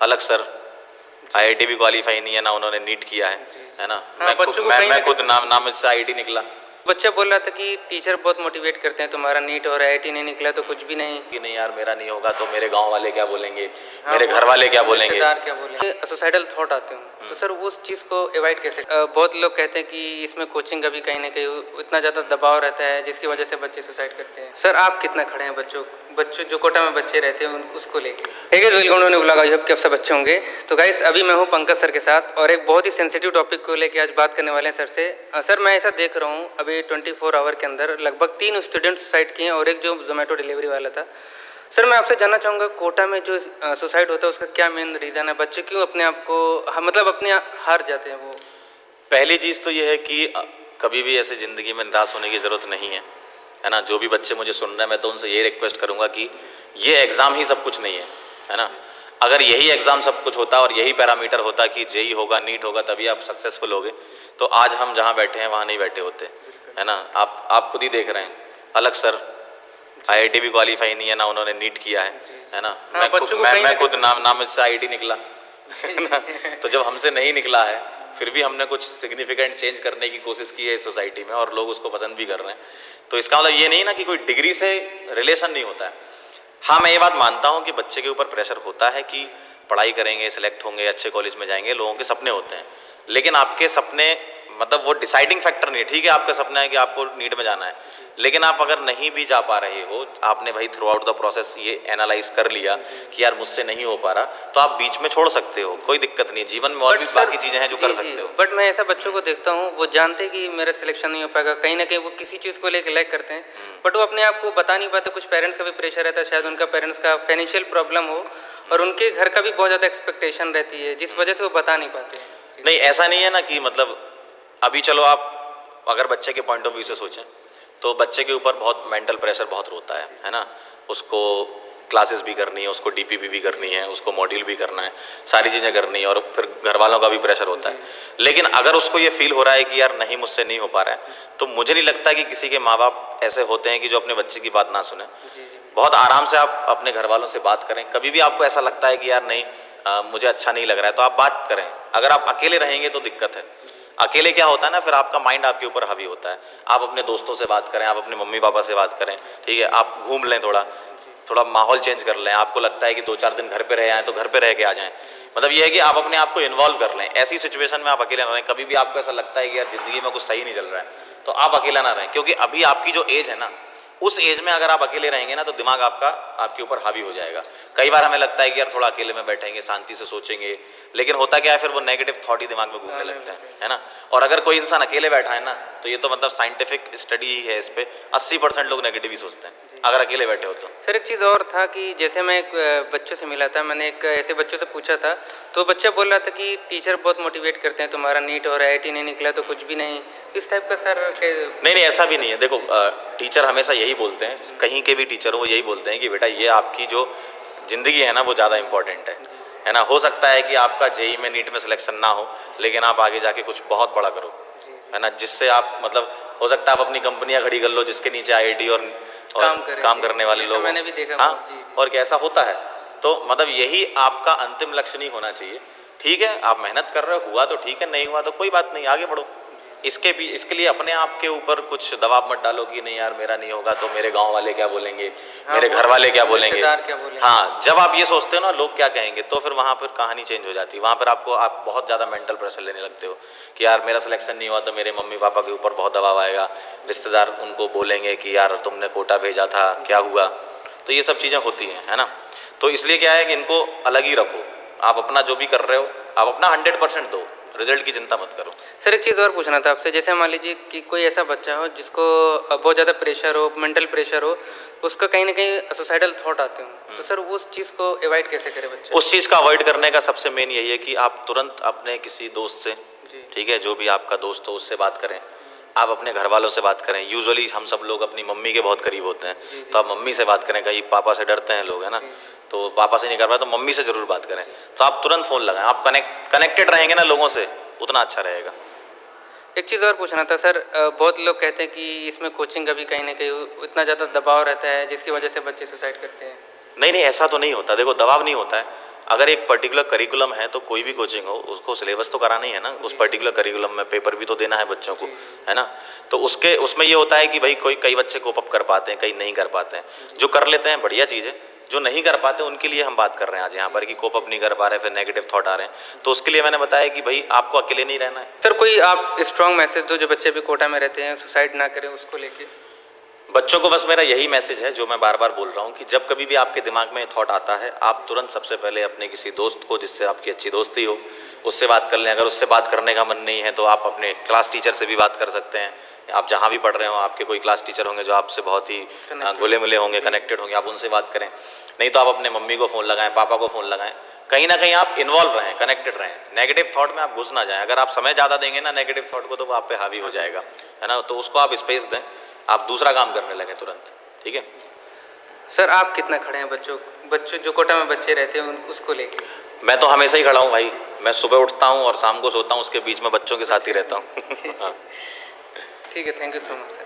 अलग sir, IIT भी qualify नहीं है ना, उन्होंने नीट किया है ना। हाँ, मैं खुद नाम से आईआईटी निकला। बच्चा बोल रहा था कि टीचर बहुत मोटिवेट करते हैं, तुम्हारा नीट और आईआईटी नहीं निकला तो कुछ भी नहीं कि नहीं यार मेरा नहीं होगा तो मेरे गांव वाले क्या बोलेंगे, मेरे घर वाले क्या बोलेंगे, रिश्तेदार क्या बोलेंगे, सुसाइडल थॉट आते हैं। तो सर उस चीज़ को अवॉइड कैसे? बहुत लोग कहते हैं कि इसमें कोचिंग का भी कहीं ना कहीं इतना ज़्यादा दबाव रहता है जिसकी वजह से बच्चे सुसाइड करते हैं। सर आप कितना खड़े हैं बच्चों जो कोटा में बच्चे रहते हैं उसको लेके? ठीक है, welcome to new vlog. I hope कि आप सब अच्छे होंगे। तो गाइस अभी मैं हूँ पंकज सर के साथ और एक बहुत ही सेंसिटिव टॉपिक को लेके आज बात करने वाले हैं सर से। सर मैं ऐसा देख रहा हूँ अभी 24 आवर के अंदर लगभग 3 स्टूडेंट सुसाइड किए हैं और एक जो जोमेटो डिलीवरी वाला था। सर मैं आपसे जानना चाहूँगा कोटा में जो सुसाइड होता है उसका क्या मेन रीज़न है? बच्चे क्यों अपने आप को मतलब अपने हार जाते हैं वो? पहली चीज़ तो ये है कि कभी भी ऐसे ज़िंदगी में निराश होने की ज़रूरत नहीं है ना। जो भी बच्चे मुझे सुन रहे हैं मैं तो उनसे ये रिक्वेस्ट करूँगा कि ये एग्ज़ाम ही सब कुछ नहीं है ना। अगर यही एग्ज़ाम सब कुछ होता और यही पैरामीटर होता कि जेई होगा नीट होगा तभी आप सक्सेसफुल होगे तो आज हम जहाँ बैठे हैं वहाँ नहीं बैठे होते, है ना। आप खुद ही देख रहे हैं, अलग सर, आईआईटी भी क्वालिफाई नहीं है ना, उन्होंने नीट किया है ना। मैं खुद नाम से आईआईटी निकला ना। तो जब हमसे नहीं निकला है फिर भी हमने कुछ सिग्निफिकेंट चेंज करने की कोशिश की है सोसाइटी में और लोग उसको पसंद भी कर रहे हैं। तो इसका मतलब ये नहीं ना कि कोई डिग्री से रिलेशन नहीं होता है। हाँ मैं ये बात मानता हूँ कि बच्चे के ऊपर प्रेशर होता है कि पढ़ाई करेंगे, सिलेक्ट होंगे, अच्छे कॉलेज में जाएंगे, लोगों के सपने होते हैं। लेकिन आपके सपने मतलब वो डिसाइडिंग फैक्टर नहीं है। ठीक है आपका सपना है कि आपको नीट में जाना है, लेकिन आप अगर नहीं भी जा पा रहे हो, आपने भाई थ्रू आउट द प्रोसेस ये एनालाइज कर लिया कि यार मुझसे नहीं हो पा रहा, तो आप बीच में छोड़ सकते हो, कोई दिक्कत नहीं है। जीवन में और भी बाकी चीज़ें हैं जो कर सकते हो। बट मैं ऐसा बच्चों को देखता हूँ वो जानते कि मेरा सिलेक्शन नहीं हो पाएगा, कहीं ना कहीं वो किसी चीज़ को लेकर लैग करते हैं बट वो अपने आप को बता नहीं पाते। कुछ पेरेंट्स का भी प्रेशर रहता है, शायद उनका पेरेंट्स का फाइनेंशियल प्रॉब्लम हो और उनके घर का भी बहुत ज़्यादा एक्सपेक्टेशन रहती है जिस वजह से वो बता नहीं पाते। नहीं ऐसा नहीं है ना कि मतलब अभी चलो आप अगर बच्चे के पॉइंट ऑफ व्यू से सोचें तो बच्चे के ऊपर बहुत मेंटल प्रेशर बहुत होता है ना। उसको क्लासेस भी करनी है, उसको डीपीपी भी करनी है, उसको मॉड्यूल भी करना है, सारी चीज़ें करनी है और फिर घर वालों का भी प्रेशर होता है। लेकिन अगर उसको ये फील हो रहा है कि यार नहीं मुझसे नहीं हो पा रहा है तो मुझे नहीं लगता कि किसी के माँ बाप ऐसे होते हैं कि जो अपने बच्चे की बात ना सुने। बहुत आराम से आप अपने घर वालों से बात करें। कभी भी आपको ऐसा लगता है कि यार नहीं मुझे अच्छा नहीं लग रहा है तो आप बात करें। अगर आप अकेले रहेंगे तो दिक्कत है। अकेले क्या होता है ना, फिर आपका माइंड आपके ऊपर हावी होता है। आप अपने दोस्तों से बात करें, आप अपने मम्मी पापा से बात करें, ठीक है, आप घूम लें, थोड़ा माहौल चेंज कर लें। आपको लगता है कि 2-4 दिन घर पे रह आएँ तो घर पे रह के आ जाएं। मतलब ये है कि आप अपने आप को इन्वॉल्व कर लें। ऐसी सिचुएशन में आप अकेले ना रहें। कभी भी आपको ऐसा लगता है कि यार ज़िंदगी में कुछ सही नहीं चल रहा है तो आप अकेला ना रहें, क्योंकि अभी आपकी जो एज है ना उस एज में अगर आप अकेले रहेंगे ना तो दिमाग आपका आपके ऊपर हावी हो जाएगा। कई बार हमें लगता है कि यार थोड़ा अकेले में बैठेंगे, शांति से सोचेंगे, लेकिन होता क्या है फिर वो नेगेटिव थॉट ही दिमाग में घूमने लगते हैं, है ना। और अगर कोई इंसान अकेले बैठा है ना तो ये तो मतलब साइंटिफिक स्टडी ही है इस पे, 80% लोग नेगेटिव ही सोचते हैं अगर अकेले बैठे हो तो। सर एक चीज़ और था कि जैसे मैं एक बच्चों से मिला था, मैंने एक ऐसे बच्चों से पूछा था तो बच्चा बोल रहा था कि टीचर बहुत मोटिवेट करते हैं, तुम्हारा नीट और आईआईटी नहीं निकला तो कुछ भी नहीं, इस टाइप का। सर नहीं ऐसा भी नहीं है। देखो टीचर हमेशा यही बोलते हैं, कहीं के भी टीचर हो वो यही बोलते हैं कि बेटा ये आपकी जो ज़िंदगी है ना वो ज़्यादा इंपॉर्टेंट है ना। हो सकता है कि आपका जेई में नीट में सिलेक्शन ना हो लेकिन आप आगे जाके कुछ बहुत बड़ा करो, है ना, जिससे आप मतलब हो सकता है आप अपनी कंपनियां खड़ी कर लो जिसके नीचे आईआईटी और काम करने वाले लोग। मैंने भी देखा। हाँ और कैसा होता है। तो मतलब यही आपका अंतिम लक्ष्य नहीं होना चाहिए। ठीक है आप मेहनत कर रहे हो, हुआ तो ठीक है, नहीं हुआ तो कोई बात नहीं, आगे बढ़ो। इसके लिए अपने आप के ऊपर कुछ दबाव मत डालो कि नहीं यार मेरा नहीं होगा तो मेरे गांव वाले क्या बोलेंगे, मेरे घर वाले क्या बोलेंगे। हाँ जब आप ये सोचते हो ना लोग क्या कहेंगे तो फिर वहाँ पर कहानी चेंज हो जाती है। वहाँ पर आप बहुत ज़्यादा मेंटल प्रेशर लेने लगते हो कि यार मेरा सिलेक्शन नहीं हुआ तो मेरे मम्मी पापा के ऊपर बहुत दबाव आएगा, रिश्तेदार उनको बोलेंगे कि यार तुमने कोटा भेजा था क्या हुआ। तो ये सब चीज़ें होती हैं, है ना। तो इसलिए क्या है कि इनको अलग ही रखो। आप अपना जो भी कर रहे हो आप अपना 100% दो, रिजल्ट की चिंता मत करो। सर एक चीज़ और पूछना था आपसे, जैसे मान लीजिए कि कोई ऐसा बच्चा हो जिसको बहुत ज़्यादा प्रेशर हो, मेंटल प्रेशर हो, उसका कहीं ना कहीं सुसाइडल थॉट आते हो, तो सर उस चीज़ को अवॉइड कैसे करे बच्चे? उस चीज़ का अवॉइड करने का सबसे मेन यही है कि आप तुरंत अपने किसी दोस्त से, ठीक है, जो भी आपका दोस्त हो उससे बात करें। आप अपने घर वालों से बात करें। यूजुअली हम सब लोग अपनी मम्मी के बहुत करीब होते हैं तो आप मम्मी से बात करें। कहीं पापा से डरते हैं लोग, है ना, तो पापा से नहीं कर पाए तो मम्मी से ज़रूर बात करें। तो आप तुरंत फ़ोन लगाएं। आप कनेक्टेड रहेंगे ना लोगों से उतना अच्छा रहेगा। एक चीज़ और पूछना था सर, बहुत लोग कहते हैं कि इसमें कोचिंग का भी कहीं ना कहीं इतना ज़्यादा दबाव रहता है जिसकी वजह से बच्चे सुसाइड करते हैं। नहीं ऐसा तो नहीं होता। देखो दबाव नहीं होता है, अगर एक पर्टिकुलर करिकुलम है तो कोई भी कोचिंग हो उसको सिलेबस तो कराना ही है ना, उस पर्टिकुलर करिकुलम में पेपर भी तो देना है बच्चों को, है ना। तो उसके उसमें ये होता है कि भाई कई बच्चे कोप अप कर पाते हैं, कई नहीं कर पाते हैं। जो कर लेते हैं बढ़िया चीज़ है, जो नहीं कर पाते उनके लिए हम बात कर रहे हैं आज यहाँ पर कि कोप अप नहीं कर पा रहे, फिर नेगेटिव थॉट आ रहे हैं, तो उसके लिए मैंने बताया कि भाई आपको अकेले नहीं रहना है। सर कोई आप स्ट्रॉन्ग मैसेज दो जो बच्चे भी कोटा में रहते हैं सुसाइड ना करें उसको लेके। बच्चों को बस मेरा यही मैसेज है जो मैं बार बार बोल रहा हूँ कि जब कभी भी आपके दिमाग में थॉट आता है, आप तुरंत सबसे पहले अपने किसी दोस्त को जिससे आपकी अच्छी दोस्ती हो उससे बात कर लें। अगर उससे बात करने का मन नहीं है तो आप अपने क्लास टीचर से भी बात कर सकते हैं। आप जहाँ भी पढ़ रहे हो आपके कोई क्लास टीचर होंगे जो आपसे बहुत ही घुले मिले होंगे, कनेक्टेड होंगे, आप उनसे बात करें। नहीं तो आप अपने मम्मी को फ़ोन लगाएं, पापा को फ़ोन लगाएं, कहीं ना कहीं आप इन्वॉल्व रहें, कनेक्टेड रहें, नेगेटिव थॉट में आप घुस ना जाएं। अगर आप समय ज़्यादा देंगे ना नेगेटिव थॉट को तो वो आप पे हावी हो जाएगा, है ना। तो उसको आप स्पेस दें, आप दूसरा काम करने लगें तुरंत, ठीक है। सर आप कितना खड़े हैं बच्चों जो कोटा में बच्चे रहते हैं उसको लेके। मैं तो हमेशा ही खड़ा हूँ भाई, मैं सुबह उठता हूँ और शाम को सोता हूँ, उसके बीच में बच्चों के साथ ही रहता हूँ। ठीक है, thank you so much sir.